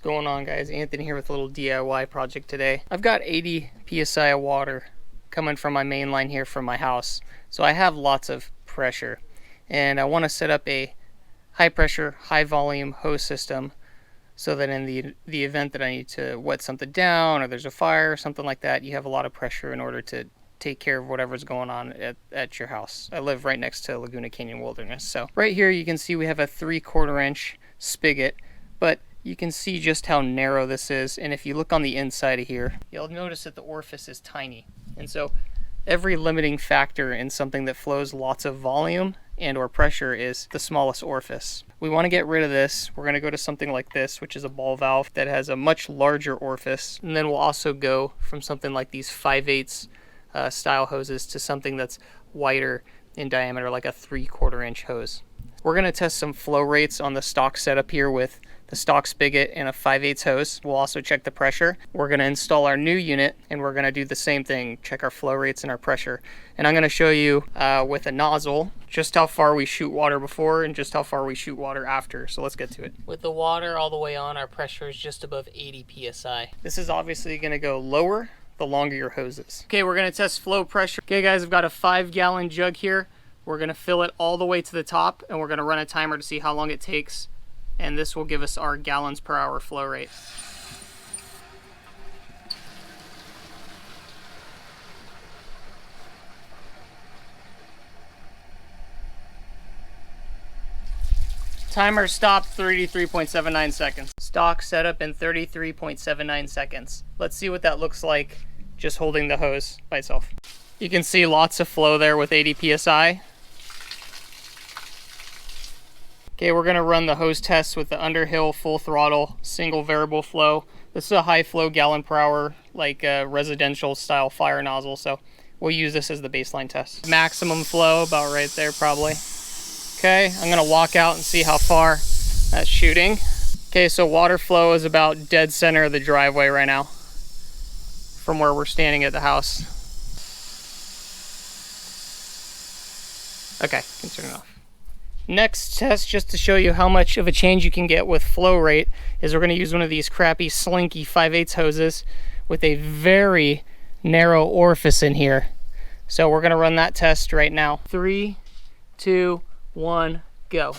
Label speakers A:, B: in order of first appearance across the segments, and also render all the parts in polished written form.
A: What's going on, guys? Anthony here with a little DIY project today. I've got 80 psi of water coming from my main line here from my house, so I have lots of pressure, and I want to set up a high pressure, high volume hose system so that in the event that I need to wet something down or there's a fire or something like that, you have a lot of pressure in order to take care of whatever's going on at your house. I live right next to Laguna Canyon Wilderness. So right here you can see we have a 3/4 inch spigot, but you can see just how narrow this is, and if you look on the inside of here, you'll notice that the orifice is tiny. And so every limiting factor in something that flows lots of volume and or pressure is the smallest orifice. We want to get rid of this. We're going to go to something like this, which is a ball valve that has a much larger orifice, and then we'll also go from something like these 5/8 style hoses to something that's wider in diameter, like a 3/4 inch hose. We're going to test some flow rates on the stock setup here with the stock spigot and a 5/8 hose. We'll also check the pressure. We're going to install our new unit, and we're going to do the same thing, check our flow rates and our pressure. And I'm going to show you with a nozzle just how far we shoot water before and just how far we shoot water after. So let's get to it. With the water all the way on, our pressure is just above 80 psi. This is obviously going to go lower the longer your hose is. Okay, we're going to test flow pressure. Okay guys, I've got a 5-gallon jug here. We're going to fill it all the way to the top, and we're going to run a timer to see how long it takes, and this will give us our gallons per hour flow rate. Timer stopped 33.79 seconds. Stock setup in 33.79 seconds. Let's see what that looks like just holding the hose by itself. You can see lots of flow there with 80 psi. Okay, we're gonna run the hose test with the Underhill full throttle, single variable flow. This is a high flow gallon per hour, like a residential style fire nozzle, so we'll use this as the baseline test. Maximum flow, about right there probably. Okay, I'm gonna walk out and see how far that's shooting. Okay, so water flow is about dead center of the driveway right now from where we're standing at the house. Okay, can turn it off. Next test, just to show you how much of a change you can get with flow rate, is we're going to use one of these crappy slinky 5/8 hoses with a very narrow orifice in here. So we're going to run that test right now. 3, 2, 1, go.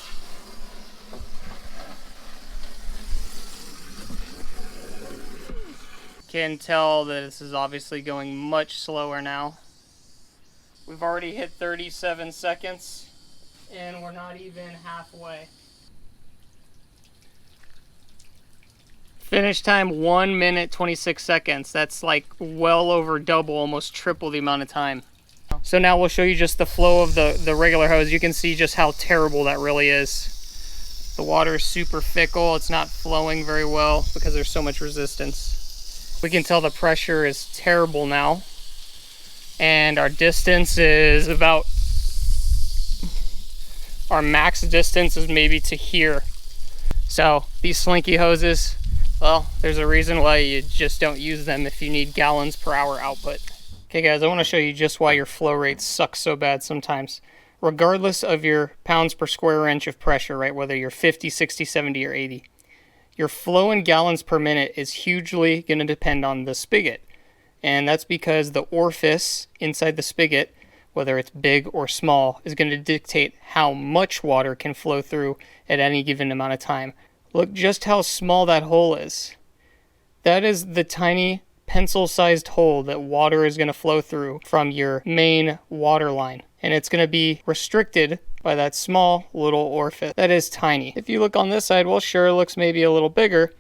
A: Can tell that this is obviously going much slower now. We've already hit 37 seconds. And we're not even halfway. Finish time 1 minute 26 seconds. That's like well over double, almost triple the amount of time. So now we'll show you just the flow of the regular hose. You can see just how terrible that really is. The water is super fickle. It's not flowing very well because there's so much resistance. We can tell the pressure is terrible now. And our distance is about, our max distance is maybe to here. So these slinky hoses, well, there's a reason why you just don't use them if you need gallons per hour output. Okay guys, I want to show you just why your flow rates suck so bad sometimes. Regardless of your pounds per square inch of pressure, right, whether you're 50, 60, 70, or 80, your flow in gallons per minute is hugely going to depend on the spigot. And that's because the orifice inside the spigot, whether it's big or small, is going to dictate how much water can flow through at any given amount of time. Look just how small that hole is. That is the tiny pencil-sized hole that water is going to flow through from your main water line. And it's going to be restricted by that small little orifice. That is tiny. If you look on this side, well, sure, it looks maybe a little bigger,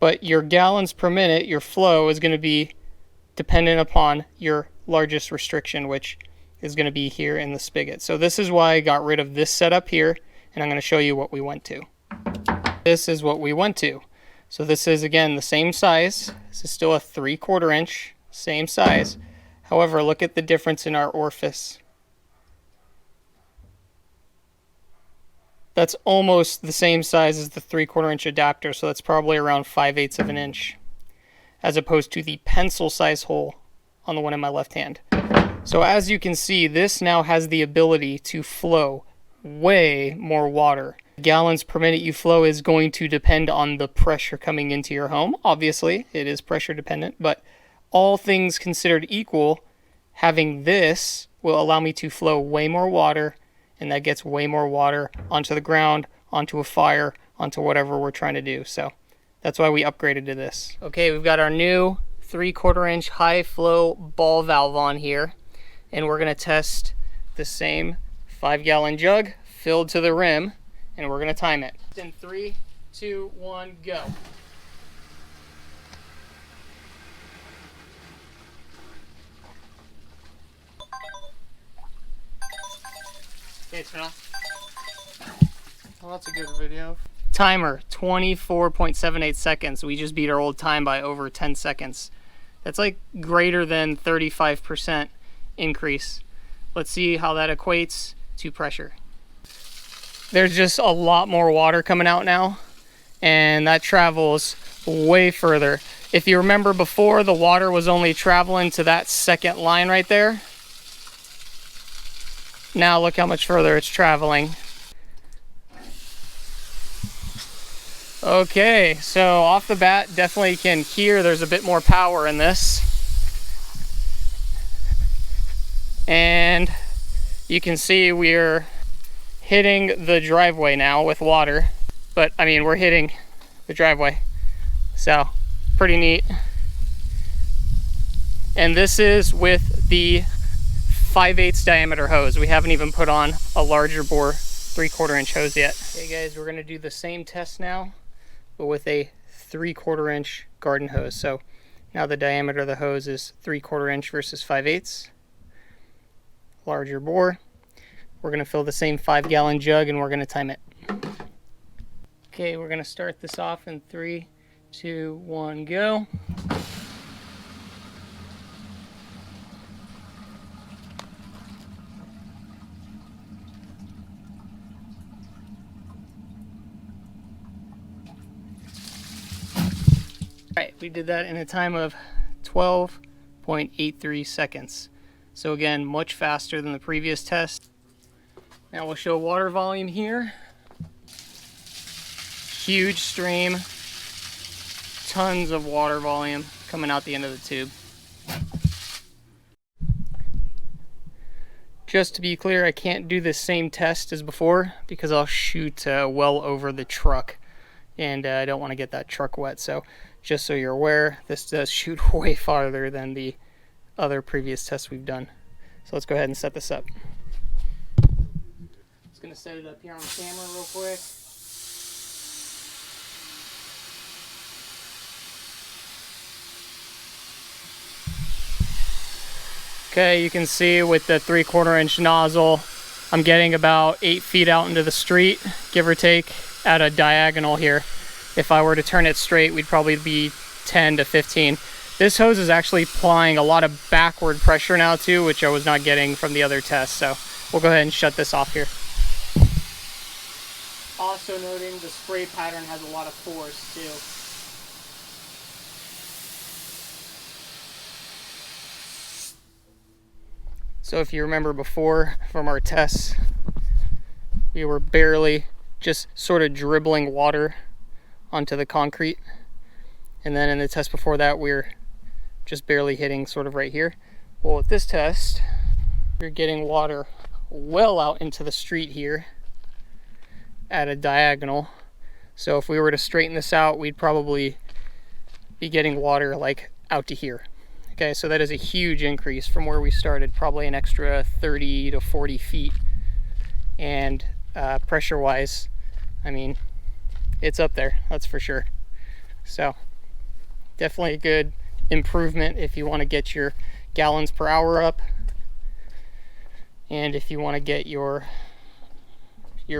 A: but your gallons per minute, your flow, is going to be dependent upon your largest restriction, which is going to be here in the spigot. So this is why I got rid of this setup here, and I'm going to show you what we went to. This is what we went to. So this is, again, the same size. This is still a 3/4 inch, same size. However, look at the difference in our orifice. That's almost the same size as the 3/4 inch adapter, so that's probably around 5/8 of an inch, as opposed to the pencil size hole on the one in my left hand. So as you can see, this now has the ability to flow way more water Gallons per minute you flow is going to depend on the pressure coming into your home. Obviously, it is pressure dependent, but all things considered equal, having this will allow me to flow way more water, and that gets way more water onto the ground, onto a fire, onto whatever we're trying to do. So that's why we upgraded to this. Okay, we've got our new 3/4 inch high flow ball valve on here, and we're gonna test the same 5-gallon jug filled to the rim, and we're gonna time it. In 3, 2, 1, go. Okay, turn off. Well, that's a good video. Timer, 24.78 seconds. We just beat our old time by over 10 seconds. That's like greater than 35% increase. Let's see how that equates to pressure. There's just a lot more water coming out now, and that travels way further. If you remember before, the water was only traveling to that second line right there. Now look how much further it's traveling. Okay, so off the bat, definitely can hear there's a bit more power in this. And you can see we're hitting the driveway now with water. But I mean, we're hitting the driveway. So, pretty neat. And this is with the 5/8 diameter hose. We haven't even put on a larger bore 3/4 inch hose yet. Okay guys, we're gonna do the same test now, but with a 3/4 inch garden hose. So now the diameter of the hose is 3/4 inch versus 5/8. Larger bore. We're gonna fill the same 5-gallon jug and we're gonna time it. Okay, we're gonna start this off in 3, 2, 1, go. Alright, we did that in a time of 12.83 seconds. So again, much faster than the previous test. Now we'll show water volume here. Huge stream. Tons of water volume coming out the end of the tube. Just to be clear, I can't do the same test as before because I'll shoot well over the truck, and I don't want to get that truck wet. So just so you're aware, this does shoot way farther than the other previous tests we've done. So let's go ahead and set this up. Just gonna set it up here on the camera real quick. Okay, you can see with the 3/4 inch nozzle, I'm getting about 8 feet out into the street, give or take, at a diagonal here. If I were to turn it straight, we'd probably be 10 to 15. This hose is actually applying a lot of backward pressure now too, which I was not getting from the other test. So we'll go ahead and shut this off here. Also noting the spray pattern has a lot of force too. So if you remember before from our tests, we were barely just sort of dribbling water onto the concrete. And then in the test before that, we were just barely hitting sort of right here. Well, with this test, you're getting water well out into the street here at a diagonal. So if we were to straighten this out, we'd probably be getting water like out to here. Okay, so that is a huge increase from where we started, probably an extra 30 to 40 feet. And pressure-wise, I mean, it's up there, that's for sure. So definitely a good improvement if you want to get your gallons per hour up, and if you want to get your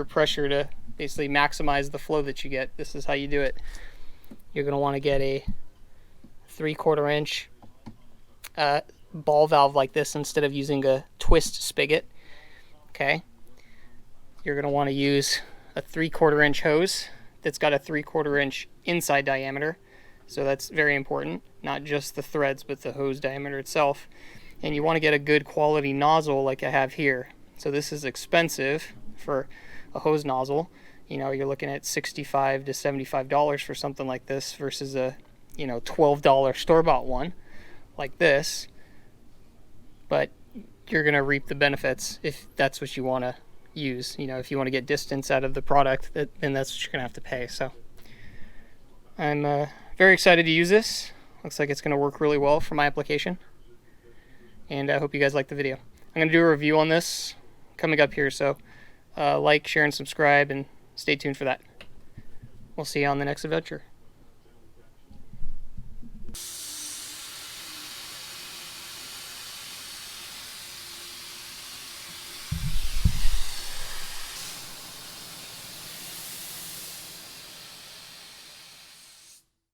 A: pressure to basically maximize the flow that you get. This is how you do it. You're going to want to get a 3/4 inch ball valve like this instead of using a twist spigot. Okay, you're going to want to use a 3/4 inch hose that's got a 3/4 inch inside diameter. So that's very important, not just the threads, but the hose diameter itself. And you want to get a good quality nozzle like I have here. So this is expensive for a hose nozzle. You know, you're looking at $65 to $75 for something like this versus a, you know, $12 store-bought one like this. But you're going to reap the benefits if that's what you want to use. You know, if you want to get distance out of the product, then that's what you're going to have to pay. So I'm very excited to use this. Looks like it's going to work really well for my application. And I hope you guys like the video. I'm going to do a review on this coming up here, so like, share, and subscribe, and stay tuned for that. We'll see you on the next adventure.